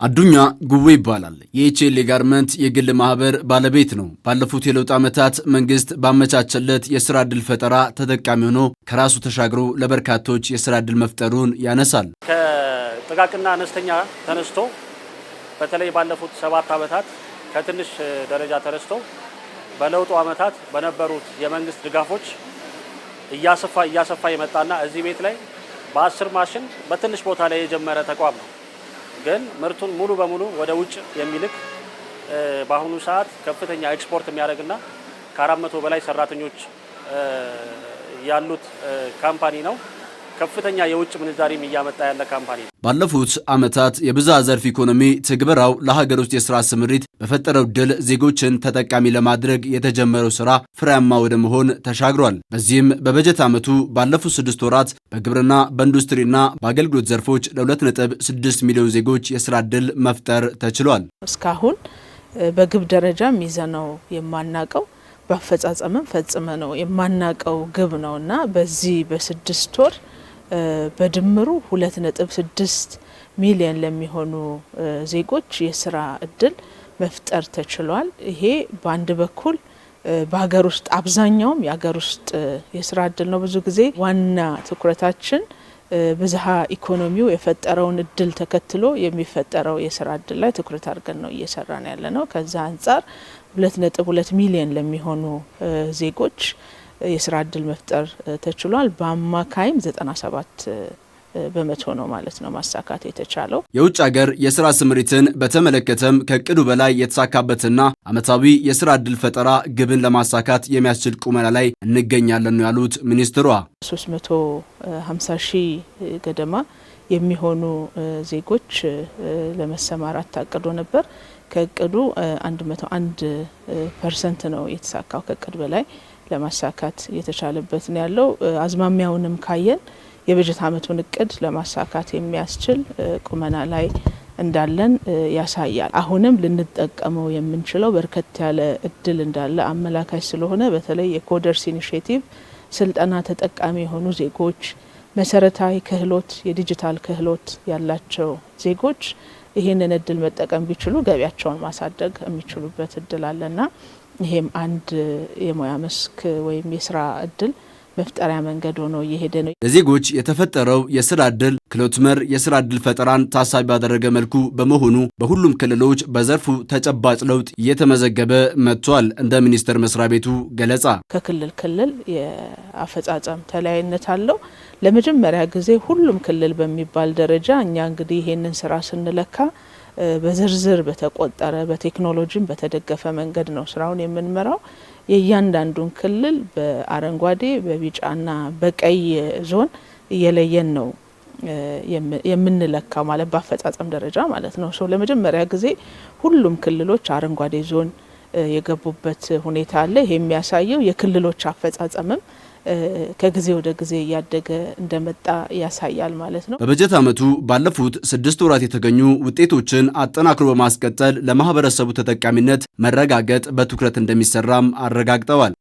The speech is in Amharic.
አዱኛ ጉዌ ይባላል። የኤችኤል ጋርመንት የግል ማህበር ባለቤት ነው። ባለፉት የለውጥ ዓመታት መንግስት ባመቻቸለት የሥራ ዕድል ፈጠራ ተጠቃሚ ሆኖ ከራሱ ተሻግሮ ለበርካቶች የሥራ ዕድል መፍጠሩን ያነሳል። ከጥቃቅንና አነስተኛ ተነስቶ በተለይ ባለፉት 7 ዓመታት ከትንሽ ደረጃ ተነስቶ በለውጡ ዓመታት በነበሩት የመንግስት ድጋፎች እያሰፋ የመጣና እዚህ ቤት ላይ በ10 ማሽን በትንሽ ቦታ ላይ የጀመረ ተቋም ነው። ግን ምርቱን ሙሉ በሙሉ ወደ ውጭ የሚልክ በአሁኑ ሰዓት ከፍተኛ ኤክስፖርት የሚያደርግና ከ400 በላይ ሰራተኞች ያሉት ካምፓኒ ነው። ከፍተኛ የውጭ ምንዛሪም እያመጣ ያለ ካምፓኒ ነው። ባለፉት ዓመታት የብዝሃ ዘርፍ ኢኮኖሚ ትግበራው ለሀገር ውስጥ የሥራ ስምሪት በፈጠረው ድል ዜጎችን ተጠቃሚ ለማድረግ የተጀመረው ሥራ ፍሬያማ ወደ መሆን ተሻግሯል። በዚህም በበጀት ዓመቱ ባለፉት 6 ወራት በግብርና በኢንዱስትሪና በአገልግሎት ዘርፎች ለ2.6 ሚሊዮን ዜጎች የሥራ ዕድል መፍጠር ተችሏል። እስካሁን በግብ ደረጃም ይዘነው የማናቀው በአፈጻጸምም ፈጽመ ነው የማናቀው ግብ ነውና በዚህ በ6 ወር በድምሩ 2.6 ሚሊዮን ለሚሆኑ ዜጎች የስራ እድል መፍጠር ተችሏል። ይሄ በአንድ በኩል በሀገር ውስጥ አብዛኛውም የሀገር ውስጥ የስራ እድል ነው። ብዙ ጊዜ ዋና ትኩረታችን ብዝሃ ኢኮኖሚው የፈጠረውን እድል ተከትሎ የሚፈጠረው የስራ እድል ላይ ትኩረት አድርገን ነው እየሰራን ያለ ነው። ከዛ አንጻር 2.2 ሚሊዮን ለሚሆኑ ዜጎች የስራ እድል መፍጠር ተችሏል። በአማካይም 97 በመቶ ነው ማለት ነው ማሳካት የተቻለው። የውጭ ሀገር የስራ ስምሪትን በተመለከተም ከእቅዱ በላይ የተሳካበትና ዓመታዊ የስራ እድል ፈጠራ ግብን ለማሳካት የሚያስችል ቁመና ላይ እንገኛለን ነው ያሉት ሚኒስትሯ። 350 ሺህ ገደማ የሚሆኑ ዜጎች ለመሰማራት ታቅዶ ነበር። ከእቅዱ 101% ነው የተሳካው። ከእቅድ በላይ ለማሳካት የተቻለበት ነው ያለው። አዝማሚያውንም ካየን የበጀት ዓመቱን እቅድ ለማሳካት የሚያስችል ቁመና ላይ እንዳለን ያሳያል። አሁንም ልንጠቀመው የምንችለው በርከት ያለ እድል እንዳለ አመላካች ስለሆነ በተለይ የኮደርስ ኢኒሼቲቭ ስልጠና ተጠቃሚ የሆኑ ዜጎች፣ መሰረታዊ ክህሎት የዲጂታል ክህሎት ያላቸው ዜጎች ይህንን እድል መጠቀም ቢችሉ ገቢያቸውን ማሳደግ የሚችሉበት እድል አለና ይሄም አንድ የሙያ መስክ ወይም የስራ እድል መፍጠሪያ መንገድ ሆኖ እየሄደ ነው። ለዜጎች የተፈጠረው የስራ እድል ክህሎት መር የስራ እድል ፈጠራን ታሳቢ ባደረገ መልኩ በመሆኑ በሁሉም ክልሎች በዘርፉ ተጨባጭ ለውጥ እየተመዘገበ መጥቷል። እንደ ሚኒስቴር መስሪያ ቤቱ ገለጻ ከክልል ክልል የአፈጻጸም ተለያይነት አለው። ለመጀመሪያ ጊዜ ሁሉም ክልል በሚባል ደረጃ እኛ እንግዲህ ይሄንን ስራ ስንለካ በዝርዝር በተቆጠረ በቴክኖሎጂም በተደገፈ መንገድ ነው ስራውን የምንመራው። የእያንዳንዱን ክልል በአረንጓዴ በቢጫና በቀይ ዞን እየለየን ነው የምንለካው ማለት በአፈጻጸም ደረጃ ማለት ነው። ለመጀመሪያ ጊዜ ሁሉም ክልሎች አረንጓዴ ዞን የገቡበት ሁኔታ አለ። ይሄ የሚያሳየው የክልሎች አፈጻጸምም ከጊዜ ወደ ጊዜ እያደገ እንደመጣ ያሳያል ማለት ነው። በበጀት ዓመቱ ባለፉት 6 ወራት የተገኙ ውጤቶችን አጠናክሮ በማስቀጠል ለማህበረሰቡ ተጠቃሚነት መረጋገጥ በትኩረት እንደሚሰራም አረጋግጠዋል።